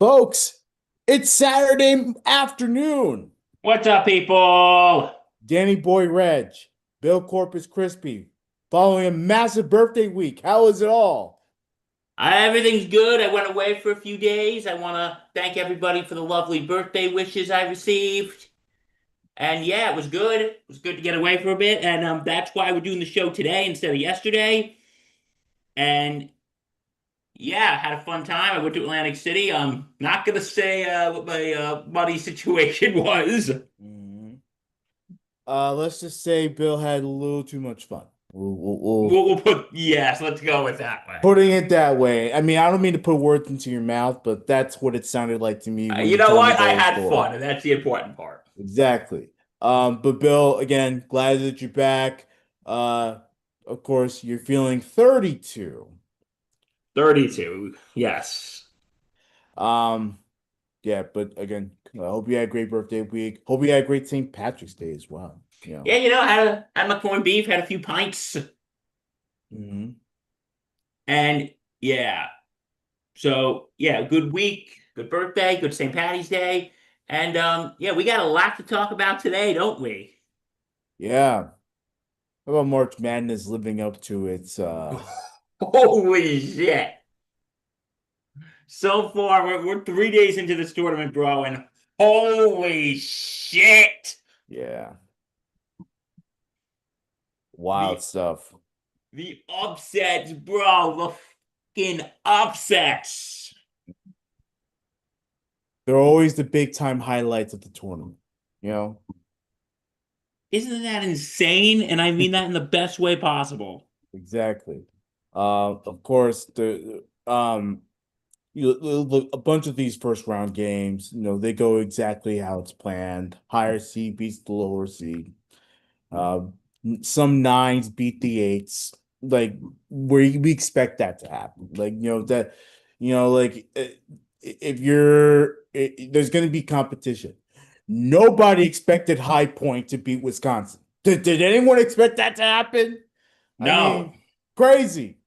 Folks, it's Saturday afternoon. What's up, people? Danny Boy Reg, Bill Corpus Crispy, following a massive birthday week. How is it all? Everything's good. I went away for a few days. I want to thank everybody for the lovely birthday wishes I received. And yeah, it was good. It was good to get away for a bit. And that's why we're doing the show today instead of yesterday. And yeah, had a fun time. I went to Atlantic City. I'm not going to say what my money situation was. Mhm. Let's just say Bill had a little too much fun. Yes, let's go with that way. Putting it that way. I mean, I don't mean to put words into your mouth, but that's what it sounded like to me when You you know told me what? the I whole had story. fun, and that's the important part. Exactly. But Bill, again, glad that you're back. Uh, of course, you're feeling 32. 32. Yes. Um, yeah, but again, I hope you had a great birthday week. Hope you had a great St. Patrick's Day as well. Yeah, had my corned beef, had a few pints, Hmm. and yeah. So yeah, good week, good birthday, good St. Patty's Day, and yeah, we got a lot to talk about today, don't we? Yeah. How about March Madness living up to its Holy shit! So far, we're 3 days into this tournament, bro, and holy shit! yeah, wild The stuff. the upsets, bro, the fucking upsets. They're always the big time highlights of the tournament, you know? Isn't that insane? And I mean that in the best way possible. Exactly. Of course, a bunch of these first round games, they go exactly how it's planned. Higher seed beats the lower seed. Uh, some nines beat the eights, like where we expect that to happen. Like if there's going to be competition. Nobody expected High Point to beat Wisconsin. Did anyone expect that to happen? I No. mean, crazy,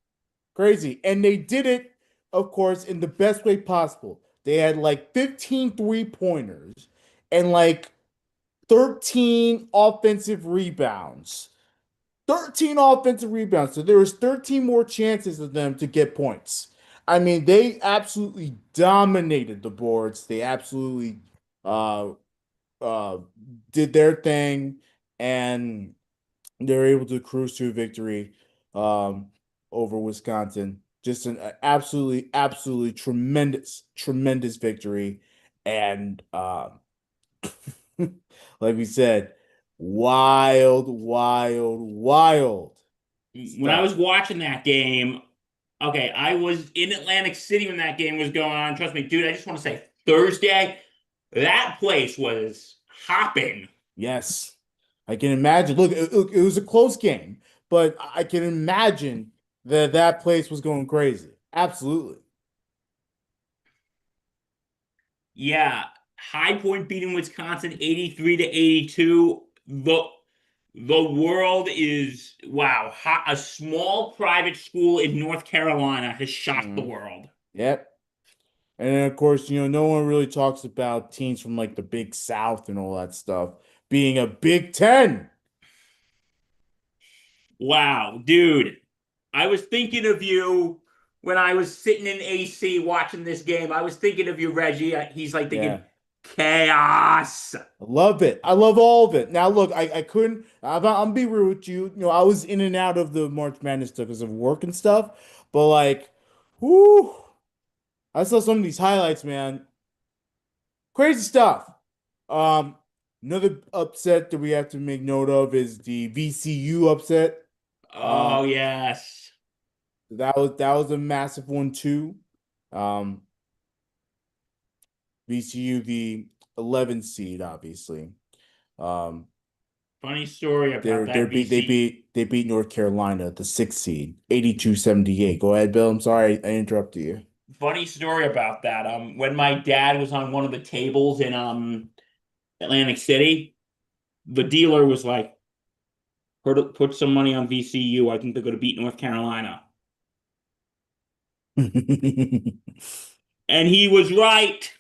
crazy, and they did it, of course, in the best way possible. They had like 15 3-pointers and like 13 offensive rebounds. 13 offensive rebounds. So there was 13 more chances of them to get points. I mean, they absolutely dominated the boards. They absolutely uh uh did their thing, and they're able to cruise to a victory um over Wisconsin. Just an absolutely, absolutely tremendous victory. And like we said, wild, wild, wild When I stuff. was watching that game, okay, I was in Atlantic City when that game was going on. Trust me, dude, I just want to say Thursday, that place was hopping. Yes, I can imagine. Look, it was a close game, but I can imagine that that place was going crazy. Absolutely. Yeah, High Point beating Wisconsin 83 to 82. The world is wow, a small private school in North Carolina has shocked the Mhm. world. Yep. And then, of course, no one really talks about teams from like the Big South and all that stuff being a Big Ten. Wow, dude. I was thinking of you when I was sitting in AC watching this game. I was thinking of you, Reggie. He's like thinking Yeah. chaos. I love it. I love all of it. Now, look, I couldn't, I'm be real with you. I was in and out of the March Madness stuff because of work and stuff, but like, whoo, I saw some of these highlights, man. Crazy stuff. Um, Another upset that we have to make note of is the VCU upset. Uh, Oh, yes. that was a massive one too. Um, VCU, the 11 seed, obviously. Um, Funny story about they're that beat they VC. beat they beat North Carolina, the 6th seed, 82-78. Go ahead, Bill. I'm sorry I interrupted you. Funny story about that. When my dad was on one of the tables in Atlantic City, the dealer was like, put some money on VCU. I think they're going to beat North Carolina. And he was right.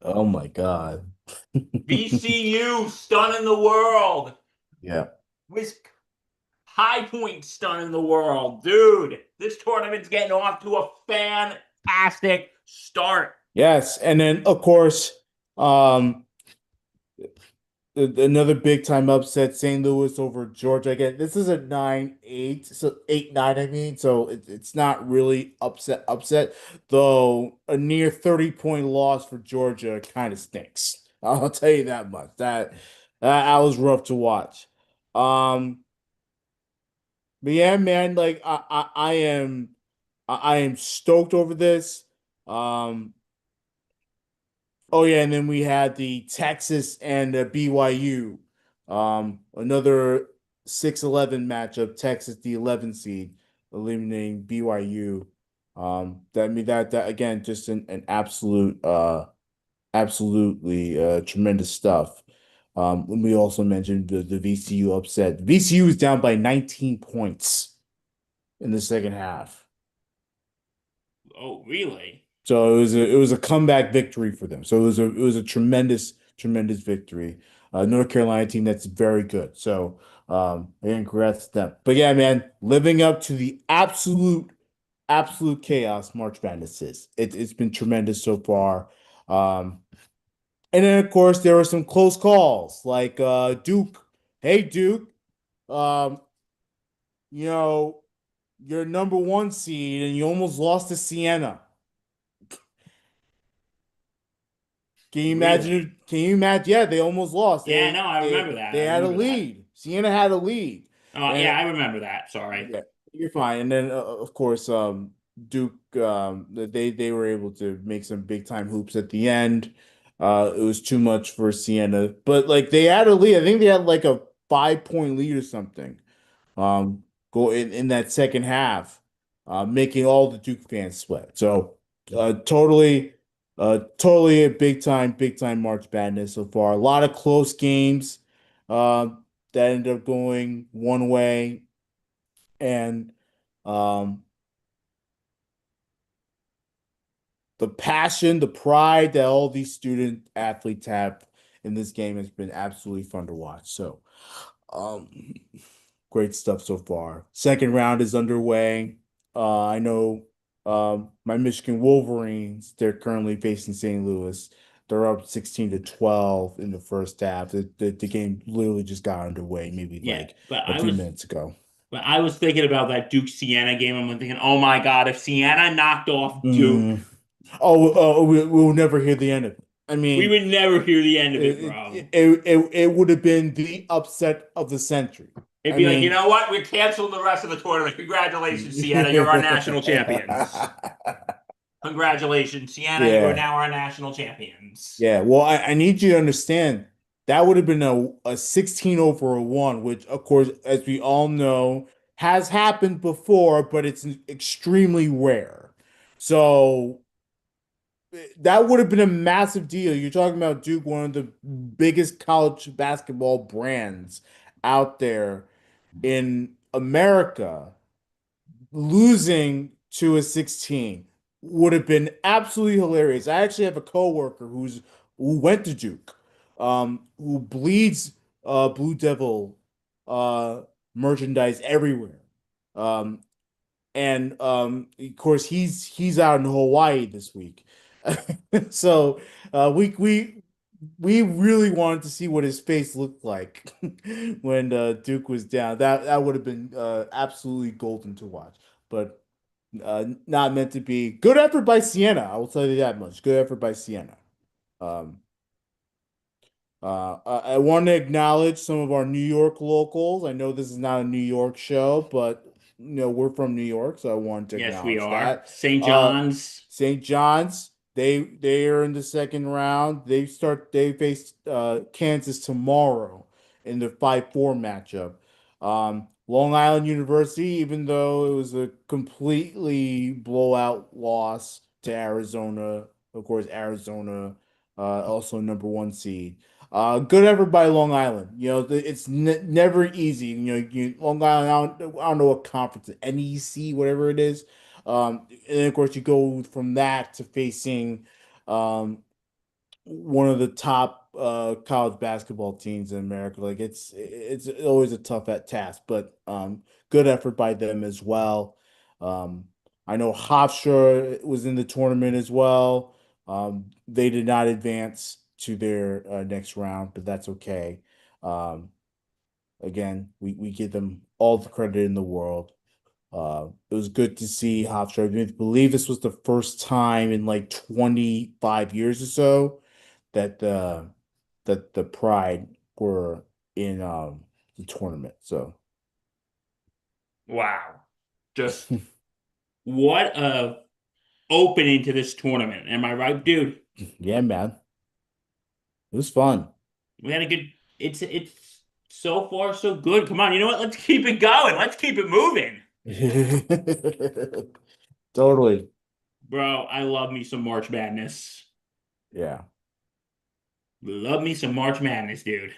Oh my God. VCU stunning the world. Yeah. With High Point stunning the world. Dude, this tournament's getting off to a fantastic start. Yes, and then of course, um, another big time upset, St. Louis over Georgia. Again, this is a 9-8, so 8-9, I mean, so it's not really upset, though a near 30-point loss for Georgia kind of stinks. I'll tell you that much. That was rough to watch. Um, but yeah, man, like I am stoked over this. Um, Oh yeah, and then we had the Texas and BYU, another 6-11 matchup. Texas, the 11 seed, eliminating BYU. That I mean that again, just an absolute, absolutely tremendous stuff. We also mentioned the VCU upset. VCU is down by 19 points in the second half. Oh, really? So it was a comeback victory for them. So it was a tremendous victory. North Carolina team that's very good. So again, congrats to them. But yeah, man, living up to the absolute chaos March Madness is. It's been tremendous so far. Um, and then of course there were some close calls like Duke. Hey Duke, um, you know, you're number one seed and you almost lost to Siena. Can you Really? imagine? Can you imagine? Yeah, they almost lost. Yeah, no, I remember that. They I had a remember that. lead. Siena had a lead, Oh, and yeah, I remember that. Sorry. yeah, you're fine. And then of course, Duke, they were able to make some big time hoops at the end. It was too much for Siena, but like they had a lead. I think they had like a 5-point lead or something. Go in that second half, making all the Duke fans sweat. So, totally, totally a big time March Madness so far. A lot of close games, uh, that ended up going one way, and um, the passion, the pride that all these student athletes have in this game has been absolutely fun to watch. So, um, great stuff so far. Second round is underway. I know my Michigan Wolverines, they're currently facing St. Louis. They're up 16 to 12 in the first half. The game literally just got underway maybe Yeah, like a few minutes ago. but I was thinking about that Duke Siena game. I'm thinking, oh my God, if Siena knocked off Duke, Mm. We'll never hear the end of it. I we mean, would never hear the end of it, it, bro. it would have been the upset of the century. It'd I be like, you mean, know what? We're canceling the rest of the tournament. Congratulations, Siena. You're our national champions. Congratulations, Siena. You are yeah. now our national champions. Yeah, well, I need you to understand that would have been a 16 over a one, which, of course, as we all know, has happened before, but it's extremely rare. So that would have been a massive deal. You're talking about Duke, one of the biggest college basketball brands out there in America, losing to a 16 would have been absolutely hilarious. I actually have a coworker who went to Duke, who bleeds Blue Devil uh merchandise everywhere. Um and of course he's out in Hawaii this week. So we really wanted to see what his face looked like when Duke was down. That would have been absolutely golden to watch. But not meant to be. Good effort by Siena. I will tell you that much. Good effort by Siena. Um, I want to acknowledge some of our New York locals. I know this is not a New York show, but we're from New York, so I wanted to Yes, we acknowledge are. that. St. John's. St. John's, they are in the second round. They face Kansas tomorrow in the 5-4 matchup. Long Island University, even though it was a completely blowout loss to Arizona, of course, Arizona also number one seed. Good effort by Long Island. It's ne never easy. Long Island, I don't know what conference, NEC, whatever it is. And of course, you go from that to facing um, one of the top college basketball teams in America. Like it's always a tough at task, but good effort by them as well. Um, I know Hofstra was in the tournament as well. They did not advance to their next round, but that's okay. Um, again, we give them all the credit in the world. It was good to see Hofstra. I believe this was the first time in like 25 years or so that the Pride were in the tournament. So Wow. Just what a opening to this tournament. Am I right, dude? yeah, man, it was fun. We had a good it's so far so good. Come on, you know what? Let's keep it going. Let's keep it moving. Totally. Bro, I love me some March Madness. Yeah. Love me some March Madness, dude.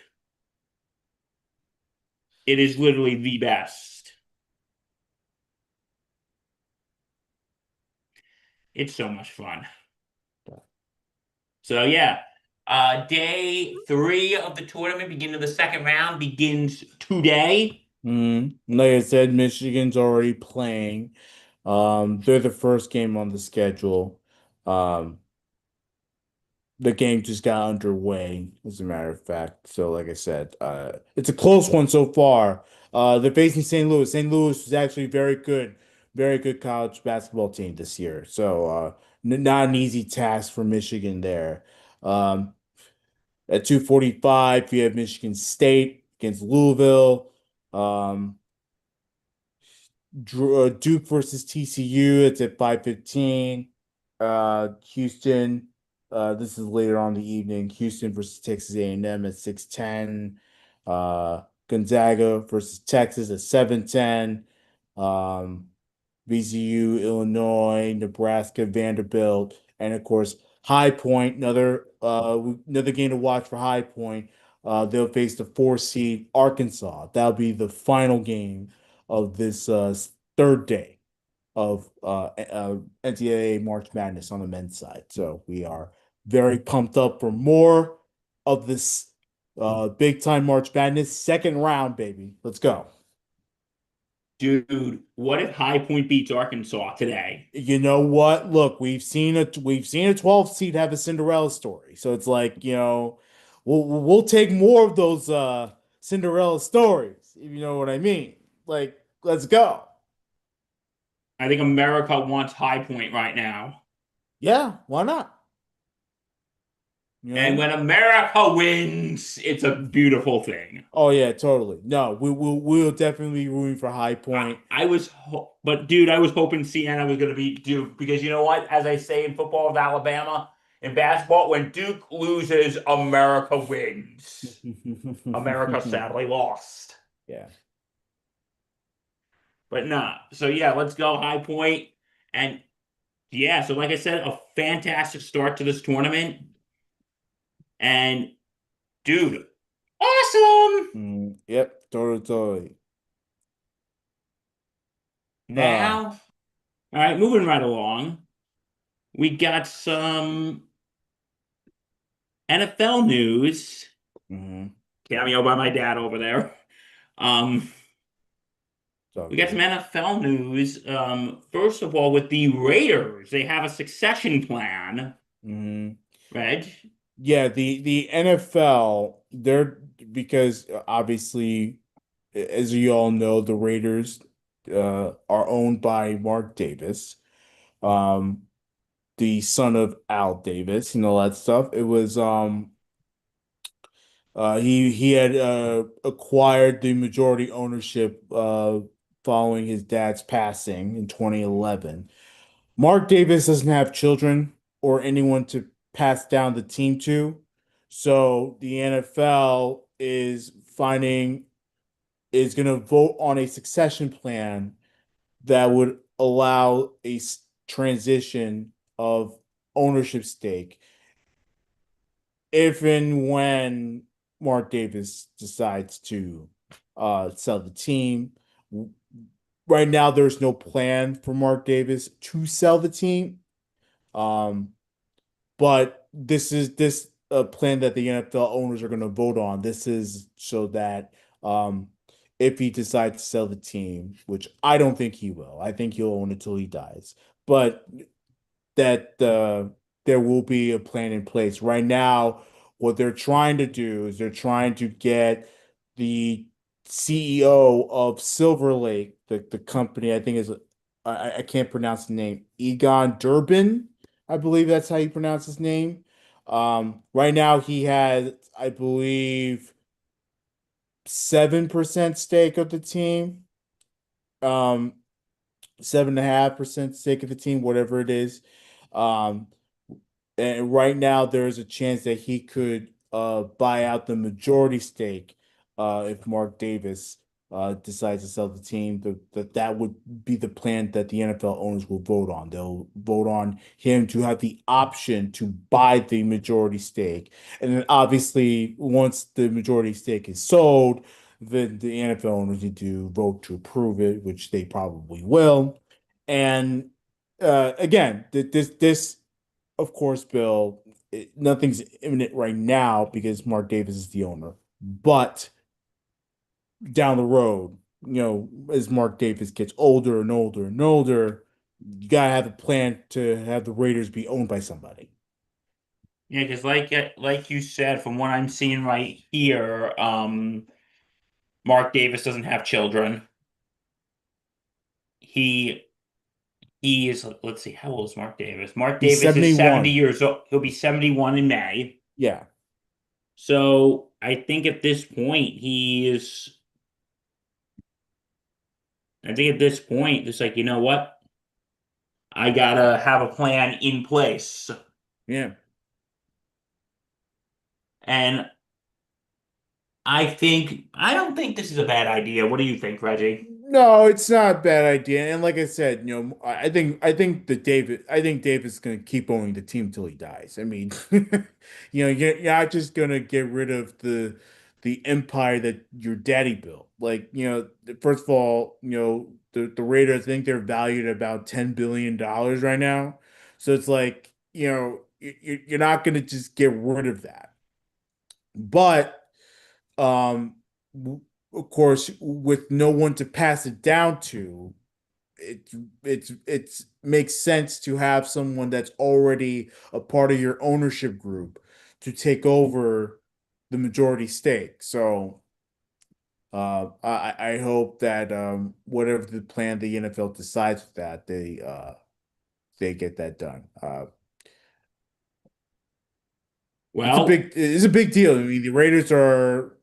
It is literally the best. It's so much fun. So yeah, day three of the tournament, beginning of the second round, begins today. Like I said, Michigan's already playing. They're the first game on the schedule. Um, the game just got underway, as a matter of fact. So, like I said, it's a close one so far. They're facing St. Louis. St. Louis was actually very good college basketball team this year. So, not an easy task for Michigan there. Um, at 2:45, you have Michigan State against Louisville. Um, Duke versus TCU. It's at 5:15. Houston. This is later on in the evening. Houston versus Texas A&M at 6:10. Gonzaga versus Texas at 7:10. Um, VCU, Illinois, Nebraska, Vanderbilt, and of course High Point. Another game to watch for High Point. They'll face the 4 seed Arkansas. That'll be the final game of this third day of NCAA March Madness on the men's side. So we are very pumped up for more of this big time March Madness second round, baby. Let's go. Dude, what if High Point beats Arkansas today? You know what? Look, we've seen a 12 seed have a Cinderella story. So it's like, we'll take more of those Cinderella stories, if you know what I mean. Like, let's go. I think America wants High Point right now. Yeah, why not? You And know? when America wins, it's a beautiful thing. Oh yeah, totally. No, we'll definitely be rooting for High Point. But dude, I was hoping Siena was going to beat Duke because you know what? As I say in football with Alabama, in basketball, when Duke loses, America wins. America sadly lost. Yeah. But nah. So yeah, let's go High Point. And yeah, so like I said, a fantastic start to this tournament. And dude, awesome. Yep, totally. Uh, Now, all right, moving right along. We got some NFL news. mhm. Cameo by my dad over there. Um, It's all we got some good. NFL news. First of all, with the Raiders, they have a succession plan. Mhm. Reg, Yeah, the NFL, they're because obviously, as you all know, the Raiders are owned by Mark Davis, um, the son of Al Davis, and all that stuff. It was he had acquired the majority ownership following his dad's passing in 2011. Mark Davis doesn't have children or anyone to pass down the team to, so the NFL is going to vote on a succession plan that would allow transition of ownership stake if and when Mark Davis decides to sell the team. right now there's no plan for Mark Davis to sell the team. Um, but this plan that the NFL owners are going to vote on. This is so that um, if he decides to sell the team, which I don't think he will, I think he'll own it till he dies. But that there will be a plan in place. Right now, what they're trying to do is they're trying to get the CEO of Silver Lake, the company, I think is I can't pronounce the name, Egon Durbin, I believe that's how you pronounce his name. Right now he has, I believe, 7% stake of the team. Um, 7.5% stake of the team, whatever it is. Um, and right now, there's a chance that he could buy out the majority stake if Mark Davis decides to sell the team. That would be the plan that the NFL owners will vote on. They'll vote on him to have the option to buy the majority stake. And then obviously, once the majority stake is sold, then the NFL owners need to vote to approve it, which they probably will. And again, this of course, Bill, nothing's imminent right now because Mark Davis is the owner. But down the road, as Mark Davis gets older and older and older, you gotta have a plan to have the Raiders be owned by somebody. Yeah, because like you said, from what I'm seeing right here, Mark Davis doesn't have children. He he is, let's see, how old is Mark Davis? Mark He's Davis is 70 71. years old. He'll be 71 in May. Yeah. So I think at this point he is. I think at this point it's like, you know what? I gotta have a plan in place. Yeah. And I don't think this is a bad idea. What do you think, Reggie? No, it's not a bad idea. And like I said, I think David's gonna keep owning the team till he dies. I mean, you're not just gonna get rid of the empire that your daddy built. Like, first of all, the Raiders, I think they're valued at about $10 billion right now. So it's like, you're not gonna just get rid of that. But um, of course, with no one to pass it down to, it it's makes sense to have someone that's already a part of your ownership group to take over the majority stake. So I hope that whatever the plan the NFL decides with that, they get that done. Well, It's a big deal. I mean, the Raiders are,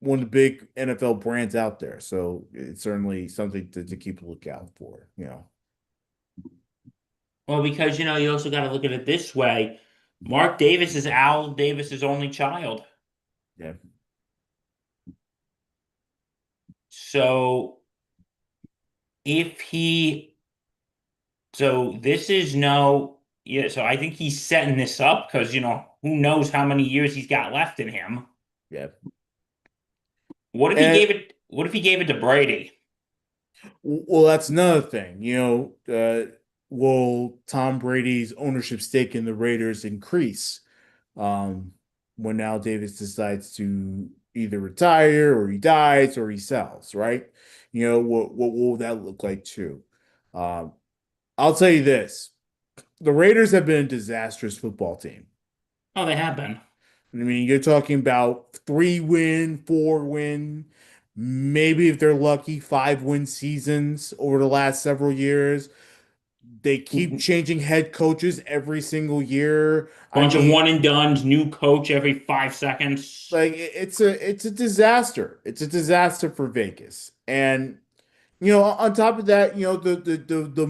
one of the big NFL brands out there. So it's certainly something to keep a lookout for. because you also got to look at it this way. Mark Davis is Al Davis's only child. Yeah. So if he so this is no yeah, so I think he's setting this up because who knows how many years he's got left in him. Yeah. And What if he gave it to Brady? well, that's another thing. Will Tom Brady's ownership stake in the Raiders increase um, when Al Davis decides to either retire or he dies or he sells, right? What will that look like too? Um, I'll tell you this. The Raiders have been a disastrous football team. Oh, they have been. I mean, you're talking about 3-win, 4-win, maybe if they're lucky, 5-win seasons over the last several years. They keep changing head coaches every single year. I Bunch of mean, one and dones, new coach every 5 seconds. like it's a disaster. It's a disaster for Vegas. And on top of that, the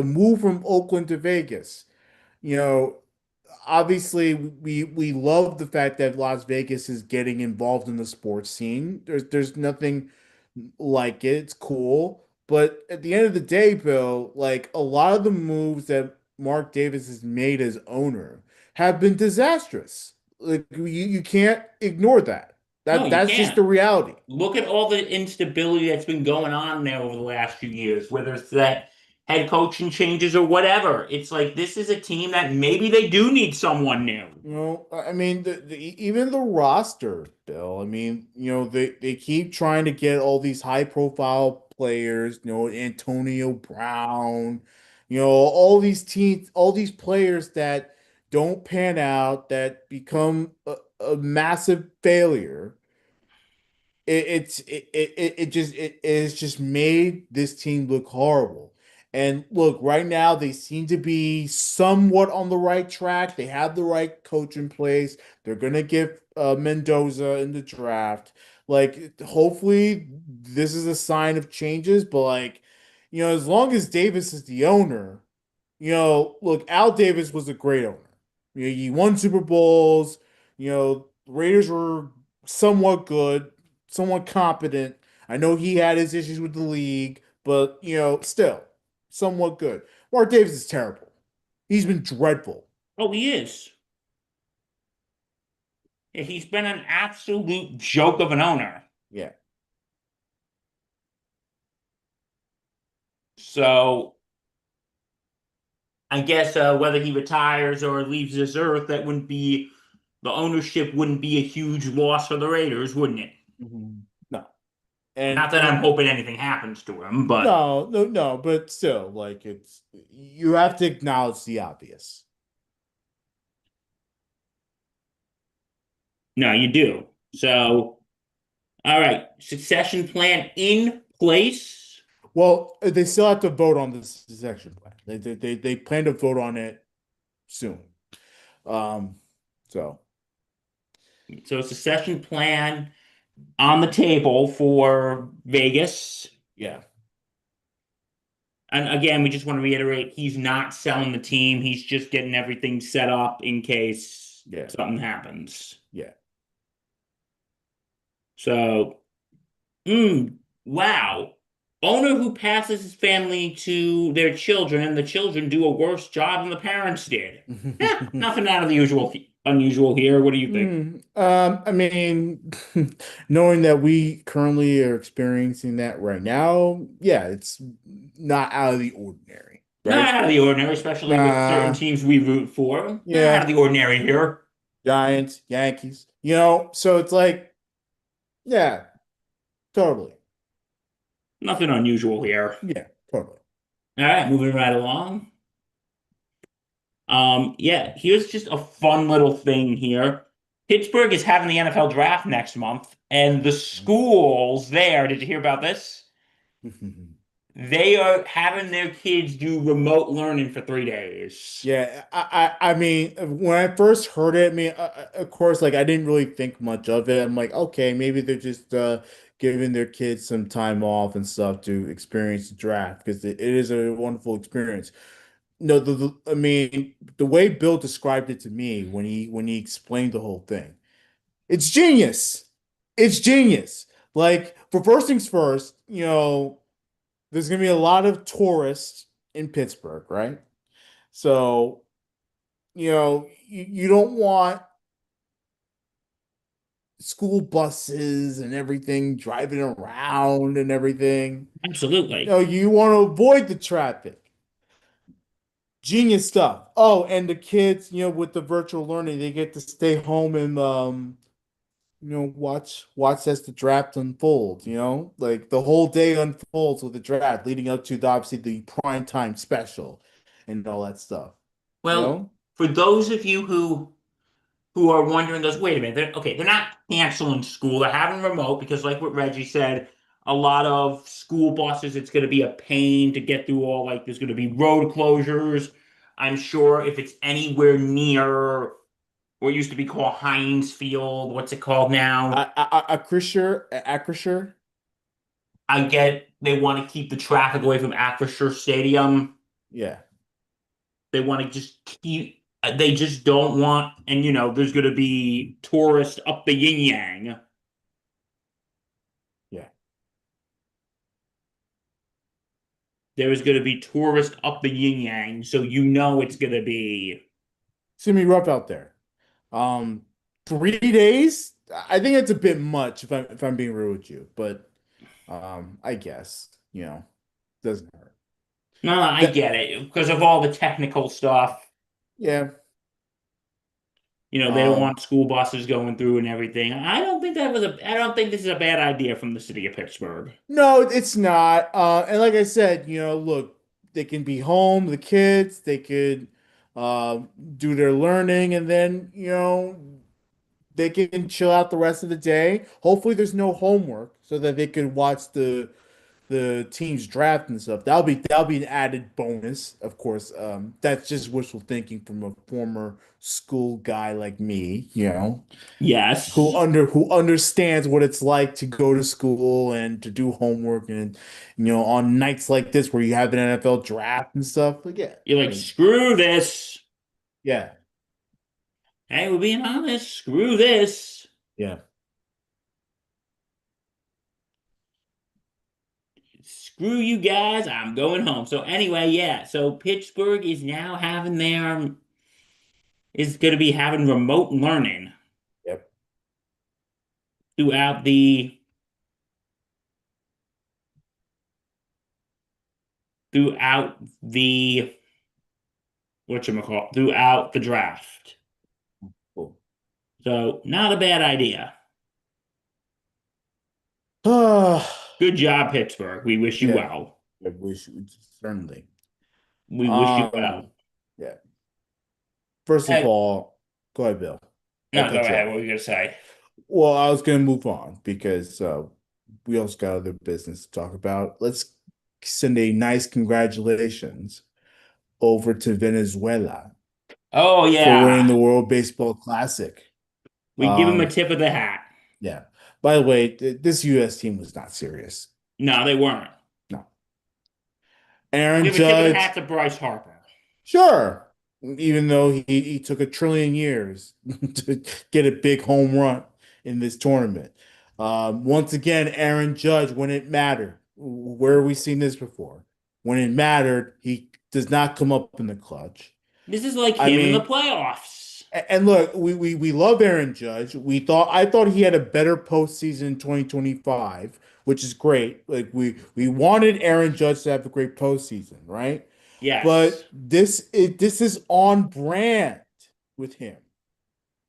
move from Oakland to Vegas. You know, obviously we love the fact that Las Vegas is getting involved in the sports scene. There's nothing like it. It's cool. But at the end of the day, Bill, like a lot of the moves that Mark Davis has made as owner have been disastrous. Like you can't ignore that. No, you That's just can't. the reality. Look at all the instability that's been going on there over the last few years, whether it's that head coaching changes or whatever. It's like this is a team that maybe they do need someone new. You know, I mean, even the roster, Bill. I mean, they keep trying to get all these high profile players. Antonio Brown. All these players that don't pan out, that become a massive failure. It has just made this team look horrible. And look, right now they seem to be somewhat on the right track. They have the right coach in place. They're gonna get Mendoza in the draft. Like, hopefully, this is a sign of changes. But like, as long as Davis is the owner, look, Al Davis was a great owner. He won Super Bowls. The Raiders were somewhat good, somewhat competent. I know he had his issues with the league, but still somewhat good. Mark Davis is terrible. He's been dreadful. Oh, he is. Yeah, he's been an absolute joke of an owner. Yeah. So I guess whether he retires or leaves this earth, the ownership wouldn't be a huge loss for the Raiders, wouldn't it? No. And Not that I'm hoping anything happens to him, but no, no, no, but still, like, you have to acknowledge the obvious. no, you do. So, all right, succession plan in place. Well, they still have to vote on this section plan. They plan to vote on it soon. Um, so So, succession plan on the table for Vegas. yeah, And again, we just want to reiterate, he's not selling the team. He's just getting everything set up in case yeah, something happens. yeah. So, wow. Owner who passes his family to their children, and the children do a worse job than the parents did. Nothing out of the unusual here. What do you think? I mean, knowing that we currently are experiencing that right now, yeah, it's not out of the ordinary, right? Not out of the ordinary, especially with certain Nah, teams we root for. Not out of yeah, the ordinary here. Giants, Yankees, so it's like, yeah, totally. Nothing unusual here. Yeah, totally. All right, moving right along. Yeah, here's just a fun little thing here. Pittsburgh is having the NFL draft next month, and the schools there, did you hear about this? They are having their kids do remote learning for 3 days. Yeah, I mean, when I first heard it, I mean, of course, like, I didn't really think much of it. I'm like, okay, maybe they're just giving their kids some time off and stuff to experience the draft, because it is a wonderful experience. No, I mean, the way Bill described it to me when he explained the whole thing, it's genius. It's genius. Like, for first things first, there's gonna be a lot of tourists in Pittsburgh, right? So, you don't want school buses and everything driving around and everything. Absolutely. You want to avoid the traffic. Genius stuff. Oh, and the kids, with the virtual learning, they get to stay home and watch as the draft unfolds, like the whole day unfolds with the draft leading up to obviously the prime time special and all that stuff, you Well, know? for those of you who are wondering, those, wait a minute, they're not canceling school. They're having remote because, like what Reggie said, a lot of school buses, it's going to be a pain to get through all, like, there's going to be road closures. I'm sure if it's anywhere near what used to be called Heinz Field, what's it called now? Acrisure. I get they want to keep the traffic away from Acrisure Stadium. Yeah, They want to just keep, they just don't want, and there's going to be tourists up the yin yang. yeah. There is going to be tourists up the yin yang, so it's going to be. It's gonna be rough out there. 3 days I think it's a bit much if I'm being real with you, but I guess, doesn't hurt. No, I That get it because of all the technical stuff. yeah. They don't Um want school buses going through and everything. I don't think this is a bad idea from the city of Pittsburgh. no, it's not. And like I said, look, they can be home, the kids, they could uh do their learning and then, they can chill out the rest of the day. Hopefully there's no homework so that they could watch the team's draft and stuff. That'll be an added bonus, of course. That's just wishful thinking from a former school guy like me, Yes. who understands what it's like to go to school and to do homework and on nights like this where you have an NFL draft and stuff. Like yeah, You're I like, mean, screw this. yeah, Hey, we're being honest. Screw this. yeah. Screw you guys. I'm going home. So anyway, yeah. So Pittsburgh is going to be having remote learning Yep. throughout the throughout the whatchamacallit, throughout the draft. Cool. So not a bad idea. I Good job, Pittsburgh. We wish you yeah, well. I wish certainly. We wish you Um, well. yeah. First of Hey, all, go ahead, Bill. I no, go cut you ahead. off. What were you gonna say? Well, I was gonna move on because we also got other business to talk about. Let's send a nice congratulations over to Venezuela Oh for winning yeah, the World Baseball Classic. we give him a Um, tip of the hat. yeah. By the way, this U.S. team was not serious. No, they weren't. No. Aaron Give a tip of the Judge, hat to Bryce Harper. sure. Even though he took a trillion years to get a big home run in this tournament. Once again, Aaron Judge, when it mattered, where have we seen this before? When it mattered, he does not come up in the clutch. This is like I him in the mean, playoffs. and look, we love Aaron Judge. I thought he had a better postseason in 2025, which is great. Like we wanted Aaron Judge to have a great postseason, right? Yes. But this is on brand with him.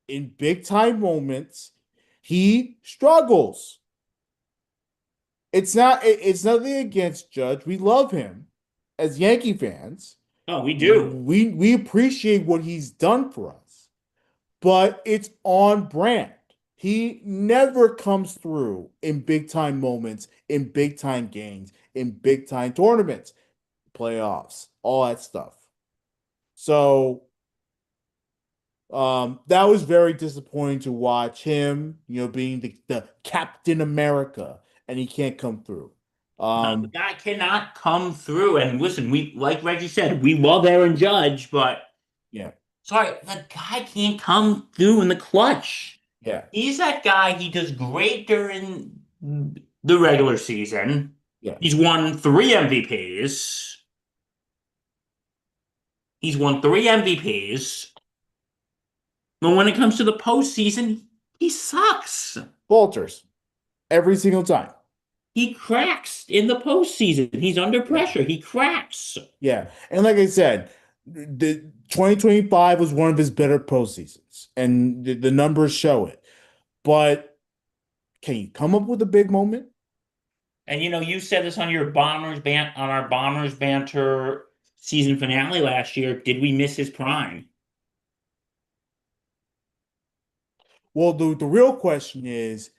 In big time moments, he struggles. It's nothing against Judge. We love him as Yankee fans. Oh, we do. We appreciate what he's done for us, but it's on brand. He never comes through in big time moments, in big time games, in big time tournaments, playoffs, all that stuff. So that was very disappointing to watch him, being the Captain America, and he can't come through. No, the Um, guy cannot come through. And listen, we like Reggie said, we love Aaron Judge, but yeah, sorry, the guy can't come through in the clutch. yeah, He's that guy. He does great during the regular season. yeah. He's won three MVPs. He's won three MVPs. But when it comes to the postseason, he sucks. Falters every single time. He cracks in the postseason. He's under Yeah, pressure. He cracks. yeah. And like I said, the 2025 was one of his better postseasons, and the numbers show it. But can you come up with a big moment? And you said this on our Bombers banter season finale last year. Did we miss his prime? Well, the real question is,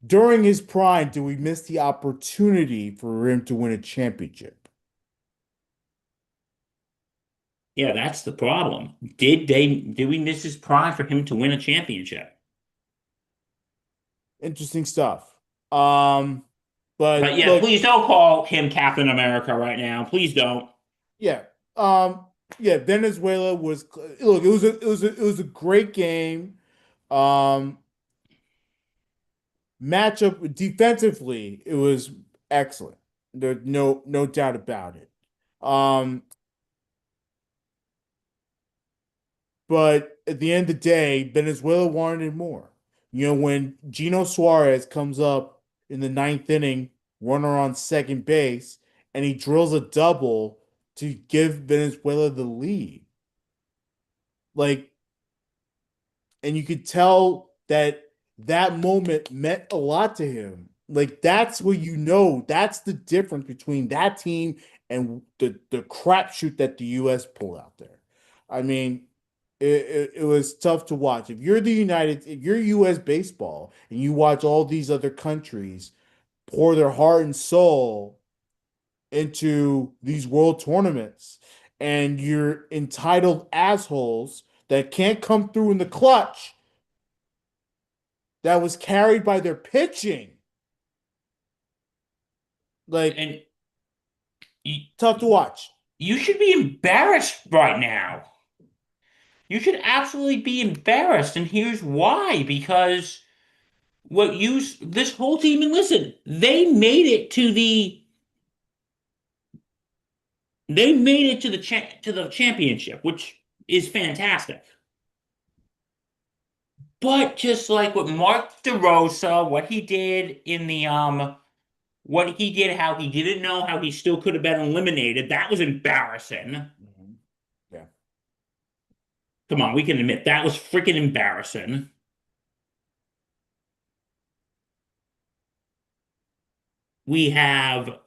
during his prime, do we miss the opportunity for him to win a championship? Yeah, that's the problem. Did we miss his prime for him to win a championship? Interesting stuff. Um, But but yeah, look, please don't call him Captain America right now. Please don't. yeah, um, yeah, Venezuela was look, it was a great game. Um, matchup defensively, it was excellent. There's no doubt about it. Um, but at the end of the day, Venezuela wanted more. When Gino Suarez comes up in the ninth inning, runner on second base, and he drills a double to give Venezuela the lead. Like, and you could tell that that moment meant a lot to him. Like, that's what that's the difference between that team and the crapshoot that the U.S. pulled out there. I mean, it was tough to watch. If you're U.S. baseball and you watch all these other countries pour their heart and soul into these world tournaments, and you're entitled assholes that can't come through in the clutch, that was carried by their pitching. Like, And you, tough to watch. you should be embarrassed right now. You should absolutely be embarrassed, and here's why. Because this whole team, and listen, they made it to the championship, which is fantastic. But just like what Mark DeRosa, what he did in the what he did, how he didn't know how he still could have been eliminated, that was embarrassing. Mhm. Yeah. Come on, we can admit that was freaking embarrassing. We have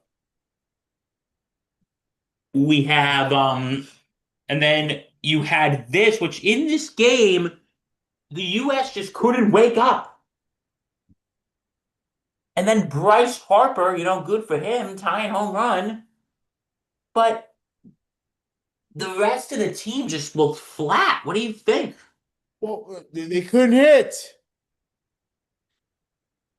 we have and then you had this, which in this game, the US just couldn't wake up. And then Bryce Harper, good for him, tying home run. But the rest of the team just looked flat. What do you think? Well, they couldn't hit.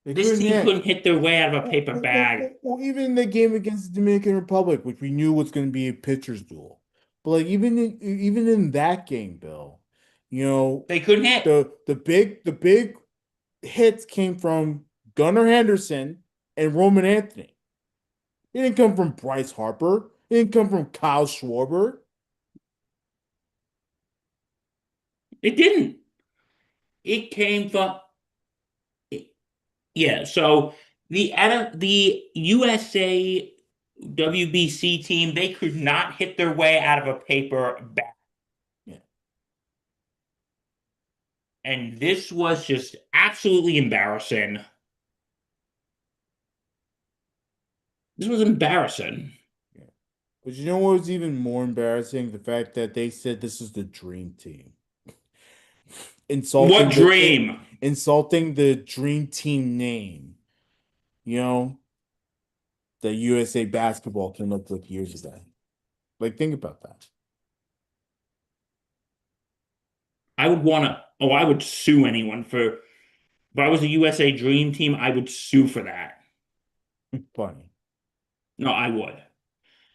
They This couldn't team hit. couldn't hit their way out of a paper bag. Well, even in the game against the Dominican Republic, which we knew was going to be a pitcher's duel, but like even in that game, Bill, you know, They couldn't hit. the big hits came from Gunnar Henderson and Roman Anthony. It didn't come from Bryce Harper. It didn't come from Kyle Schwarber. It didn't. It came from yeah. So the USA WBC team, they could not hit their way out of a paper bag. Yeah. And this was just absolutely embarrassing. This was embarrassing. Yeah. But you know what was even more embarrassing? The fact that they said this is the dream team. What Insulting dream? insulting the dream team name, you know, that USA basketball came up with years ago. Like, think about that. I would sue anyone for, if I was a USA Dream Team, I would sue for that. Funny. No, I would.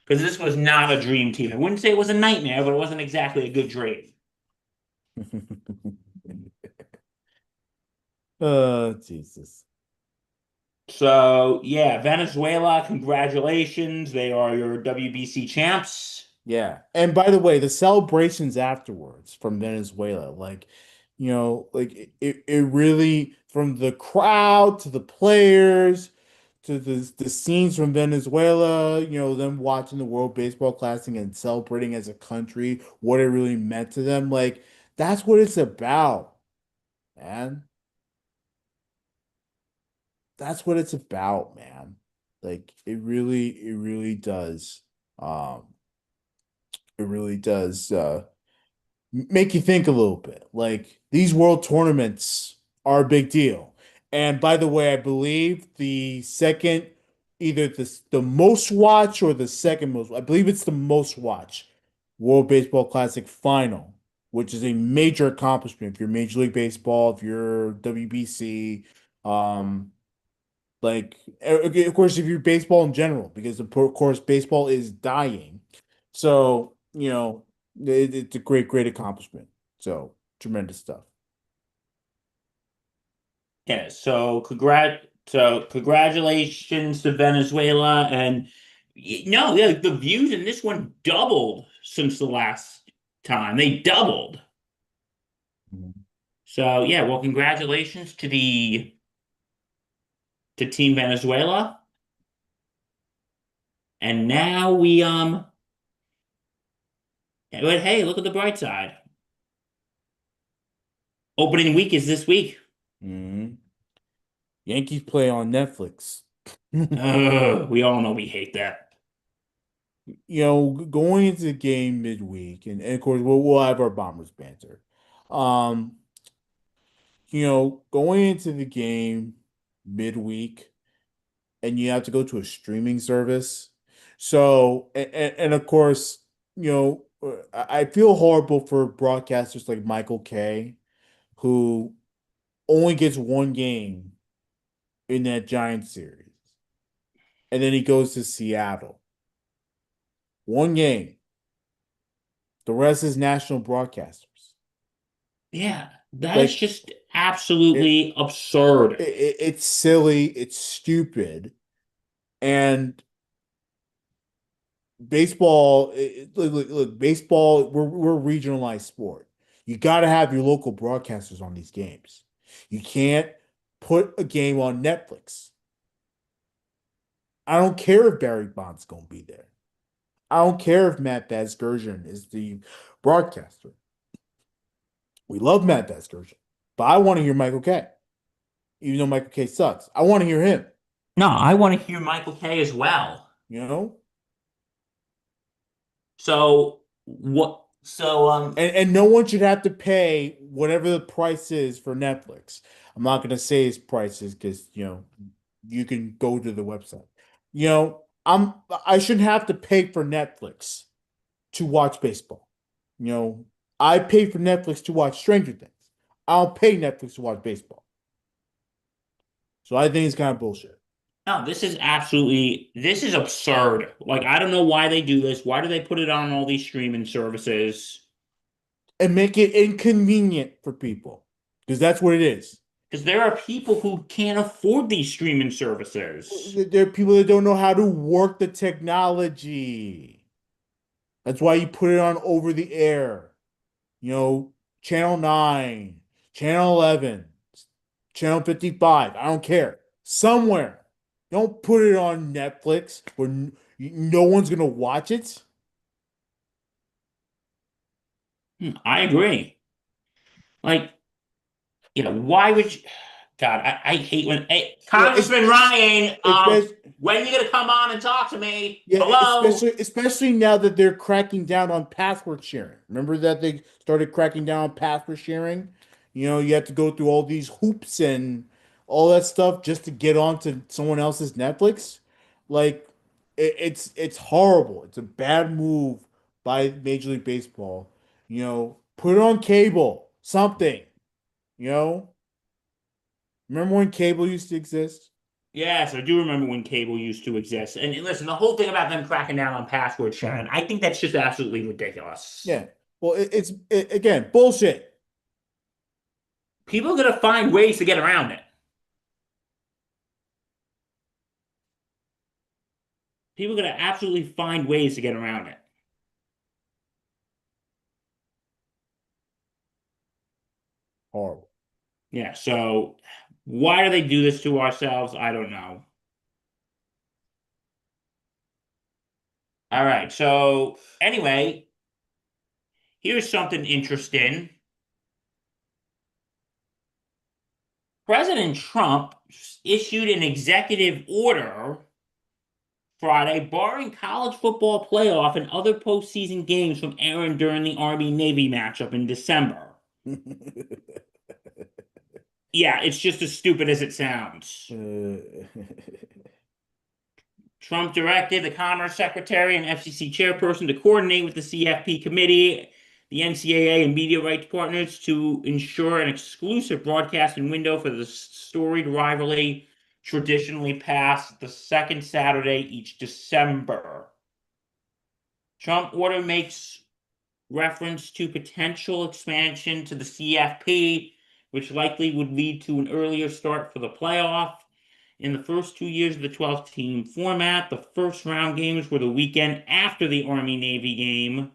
Because this was not a dream team. I wouldn't say it was a nightmare, but it wasn't exactly a good dream. Oh, Jesus. So, yeah, Venezuela, congratulations. They are your WBC champs. Yeah. And by the way, the celebrations afterwards from Venezuela, like, like it really, from the crowd to the players to the scenes from Venezuela, them watching the World Baseball Classic and celebrating as a country, what it really meant to them. Like, that's what it's about, man. That's what it's about, man. Like, it really does. Um, it really does. Make you think a little bit. Like, these world tournaments are a big deal. And by the way, I believe the second, either the most watch or the second most, I believe it's the most watch World Baseball Classic final, which is a major accomplishment if you're Major League Baseball, if you're WBC, um, like, of course, if you're baseball in general, because of course baseball is dying. So, it's a great, great accomplishment. So tremendous stuff. Yeah, so congratulations to Venezuela. And no, the views in this one doubled since the last time. They doubled. Mhm. So yeah, well, congratulations to Team Venezuela. And now but hey, look at the bright side. Opening week is this week. Mhm. Yankees play on Netflix. We all know we hate that. Going into the game midweek, and of course we'll have our Bombers banter. Um, going into the game midweek, and you have to go to a streaming service. So, and of course, I feel horrible for broadcasters like Michael Kay, who only gets one game in that Giants series, and then he goes to Seattle. One game. The rest is national broadcasters. Yeah, that is Like just it, absolutely absurd. it's silly, it's stupid, and baseball. Look, baseball. We're a regionalized sport. You got to have your local broadcasters on these games. You can't put a game on Netflix. I don't care if Barry Bonds gonna be there. I don't care if Matt Vasgersian is the broadcaster. We love Matt Vasgersian, but I want to hear Michael Kay. Even though Michael Kay sucks, I want to hear him. No, I want to hear Michael Kay as well. You know, So what? So and no one should have to pay whatever the price is for Netflix. I'm not gonna say his prices because you can go to the website. I shouldn't have to pay for Netflix to watch baseball. You know, I pay for Netflix to watch Stranger Things. I don't pay Netflix to watch baseball. So I think it's kind of bullshit. no, this is absurd. Like I don't know why they do this. Why do they put it on all these streaming services? And make it inconvenient for people because that's what it is. Because there are people who can't afford these streaming services. There are people that don't know how to work the technology. That's why you put it on over the air. Channel 9, Channel 11, Channel 55. I don't care. Somewhere. Don't put it on Netflix where no one's going to watch it. I agree. Like, why would you? God, I hate when. Hey, Yeah, it's, Congressman Ryan, it's, when are you gonna come on and talk to me? yeah, Hello? especially now that they're cracking down on password sharing. Remember that they started cracking down on password sharing? You have to go through all these hoops and all that stuff just to get onto someone else's Netflix. Like it's horrible. It's a bad move by Major League Baseball. Put it on cable, something. You know, remember when cable used to exist? Yes, I do remember when cable used to exist. And listen, the whole thing about them cracking down on password sharing, I think that's just absolutely ridiculous. Yeah. Well, again bullshit. People are gonna find ways to get around it. People are gonna absolutely find ways to get around it. Horrible. Yeah, so why do they do this to ourselves? I don't know. All right, so anyway, here's something interesting. President Trump issued an executive order Friday barring college football playoff and other postseason games from airing during the Army-Navy matchup in December. Yeah, it's just as stupid as it sounds. Trump directed the Commerce Secretary and FCC chairperson to coordinate with the CFP committee, the NCAA, and media rights partners to ensure an exclusive broadcasting window for the storied rivalry traditionally passed the second Saturday each December. Trump order makes reference to potential expansion to the CFP, which likely would lead to an earlier start for the playoff. In the first 2 years of the 12-team format, the first round games were the weekend after the Army-Navy game.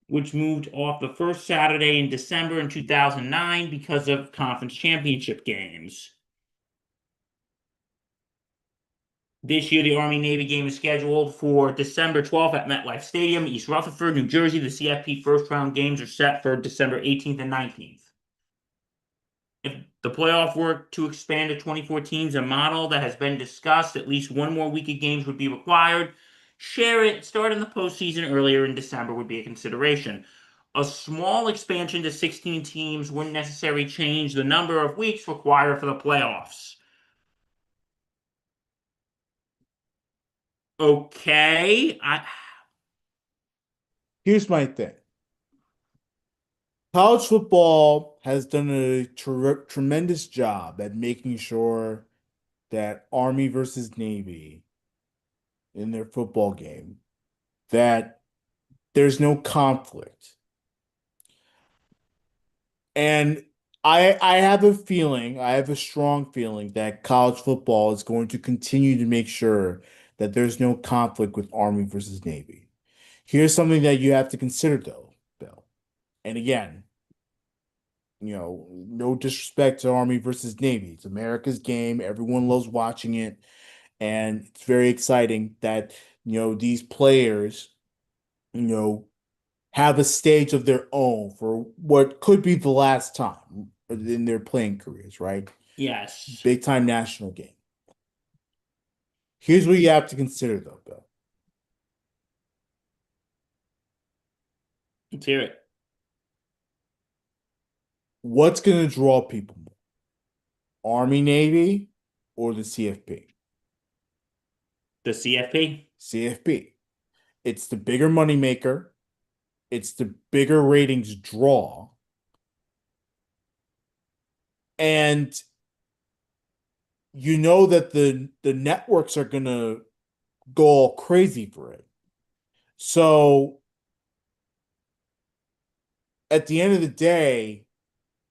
which moved off the first Saturday in December in 2009 because of conference championship games. This year, the Army-Navy game is scheduled for December 12th at MetLife Stadium, East Rutherford, New Jersey. The CFP first-round games are set for December 18th and 19th. If the playoff were to expand to 24 teams, a model that has been discussed, at least one more week of games would be required. Share it, start in the postseason earlier in December would be a consideration. A small expansion to 16 teams wouldn't necessarily change the number of weeks required for the playoffs. Okay, Here's my thing. College football has done a tremendous job at making sure that Army versus Navy in their football game, that there's no conflict. And I have a feeling, I have a strong feeling that college football is going to continue to make sure that there's no conflict with Army versus Navy. Here's something that you have to consider though, Bill. And again, no disrespect to Army versus Navy. It's America's game. Everyone loves watching it. And it's very exciting that, these players, you know, have a stage of their own for what could be the last time in their playing careers, right? yes. Big time national game. Here's what you have to consider though, Bill. Let's hear it. What's going to draw people more? Army, Navy, or the CFP? The CFP? CFP. It's the bigger moneymaker. It's the bigger ratings draw. And you know that the networks are going to go all crazy for it. So at the end of the day,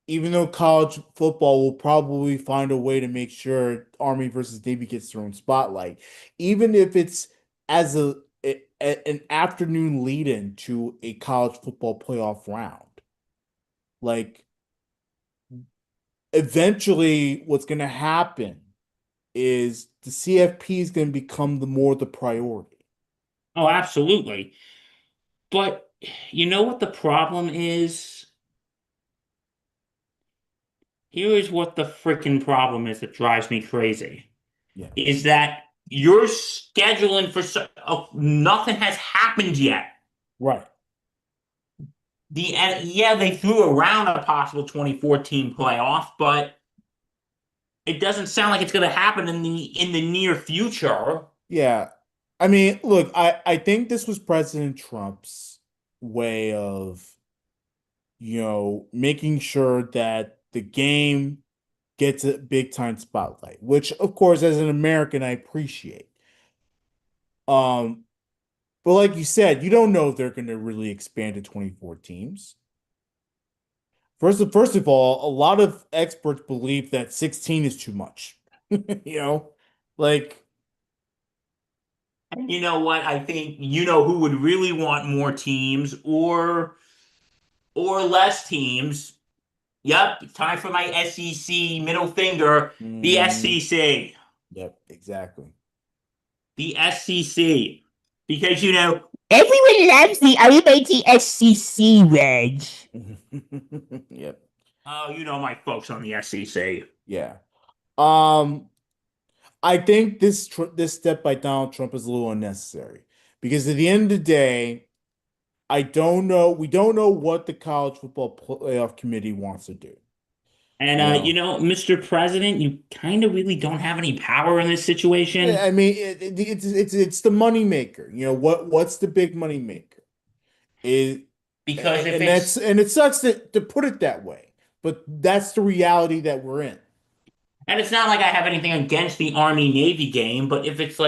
even though college football will probably find a way to make sure Army versus Navy gets their own spotlight, even if it's as an afternoon lead-in to a college football playoff round, like eventually what's going to happen is the CFP is going to become the priority. Oh, absolutely. But you know what the problem is? Here is what the freaking problem is that drives me crazy. Yeah. Is that you're scheduling for nothing has happened yet. Right. Yeah, they threw around a possible 2014 playoff, but it doesn't sound like it's going to happen in the near future. Yeah. I mean, look, I think this was President Trump's way of, making sure that the game gets a big time spotlight, which of course, as an American, I appreciate. Um, but like you said, you don't know if they're going to really expand to 24 teams. First of all, a lot of experts believe that 16 is too much. You know, like And you know what? I think you know who would really want more teams or less teams. Yep, time for my SEC middle finger. The mm, SEC. yep, exactly. The SEC. Because everyone loves the almighty SEC, Reg. Yep. Oh, you know my folks on the SEC. Yeah. Um, I think this step by Donald Trump is a little unnecessary because at the end of the day, I don't know. We don't know what the college football playoff committee wants to do. And You know, Mr. President, you kind of really don't have any power in this situation. I mean, it's the money maker. What's the big money maker? Is Because if and it sucks to put it that way, but that's the reality that we're in. and it's not like I have anything against the Army Navy game, but if it's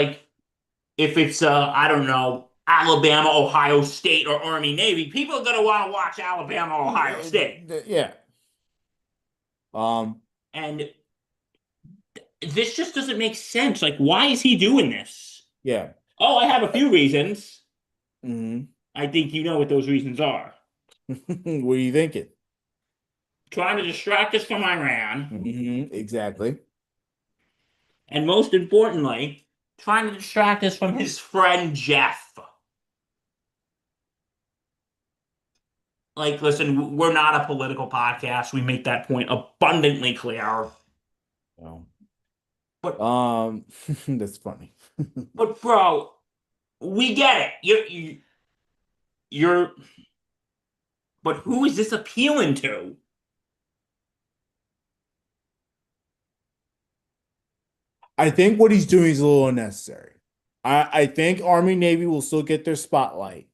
I don't know, Alabama, Ohio State, or Army Navy, people are gonna want to watch Alabama, Ohio State. Yeah. Um. And this just doesn't make sense. Like, why is he doing this? Yeah. Oh, I have a few reasons. hmm I think you know what those reasons are. What are you thinking? Trying to distract us from Iran, Exactly. and most importantly, trying to distract us from his friend Jeff. Like, listen, we're not a political podcast. We make that point abundantly clear. Well, But that's funny. but bro, we get it. You're but who is this appealing to? I think what he's doing is a little unnecessary. I think Army Navy will still get their spotlight.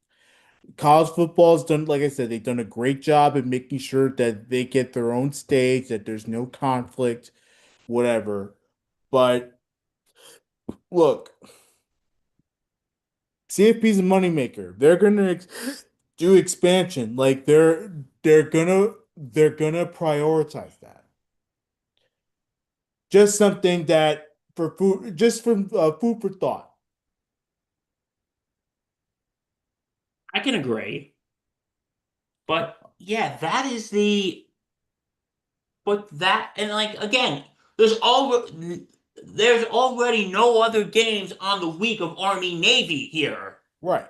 College football's done, like I said, they've done a great job at making sure that they get their own stage, that there's no conflict, whatever. But look, CFP's a moneymaker. They're gonna do expansion. Like they're gonna prioritize that. Just something that for food, just for food for thought. I can agree. But yeah, that is the but that and like again, there's already no other games on the week of Army Navy here. Right.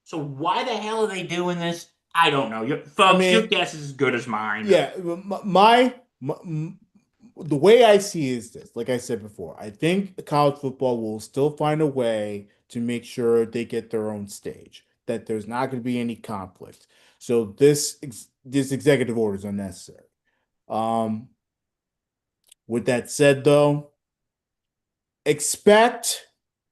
So why the hell are they doing this? I don't know. I Folks, your mean, guess is as good as mine. yeah, my the way I see is this, like I said before, I think college football will still find a way to make sure they get their own stage, that there's not going to be any conflict. So this executive order is unnecessary. Um, with that said, though, expect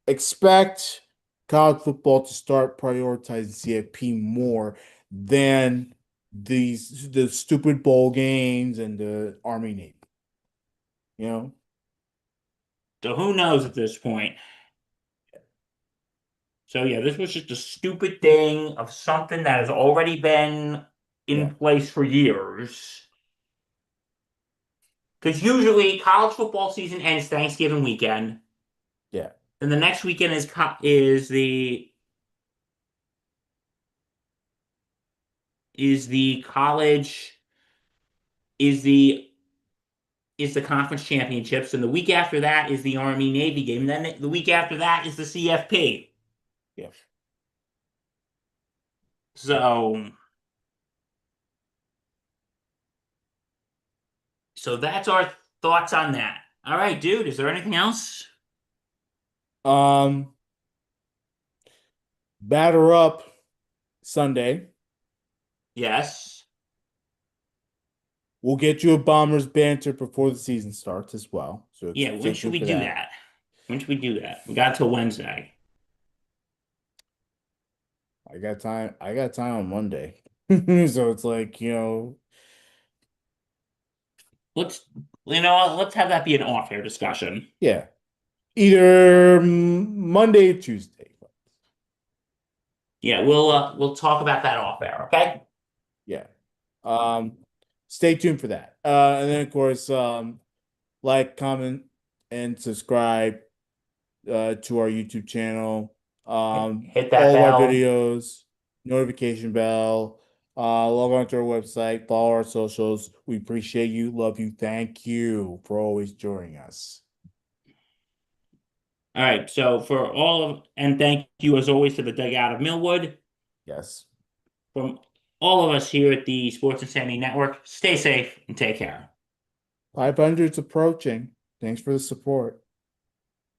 expect college football to start prioritizing CFP more than the stupid bowl games and the Army Navy. You know? So who knows at this point? So yeah, this was just a stupid thing of something that has already been Yeah, in place for years. Because usually college football season ends Thanksgiving weekend, yeah, and the next weekend is the college is the conference championships, and the week after that is the Army Navy game. And then the week after that is the CFP. yeah. So so that's our thoughts on that. All right, dude. Is there anything else? Um, Batter up Sunday. Yes. We'll get you a Bombers banter before the season starts as well. So Yeah. When stay should tuned we for do that. that? When should we do that? We got till Wednesday. I got time. I got time on Monday. So it's like, Let's let's have that be an off-air discussion. yeah, either Monday or Tuesday. Yeah, we'll talk about that off-air. Okay. Yeah. Um, Stay tuned for that. And then of course, like, comment, and subscribe to our YouTube channel. Hit that All of our bell. videos, notification bell. Log on to our website, follow our socials. We appreciate you, love you, thank you for always joining us. All right. So for all of and thank you as always to the Dugout of Millwood. Yes. From all of us here at the Sports Insanity Network, stay safe and take care. 500's approaching. Thanks for the support.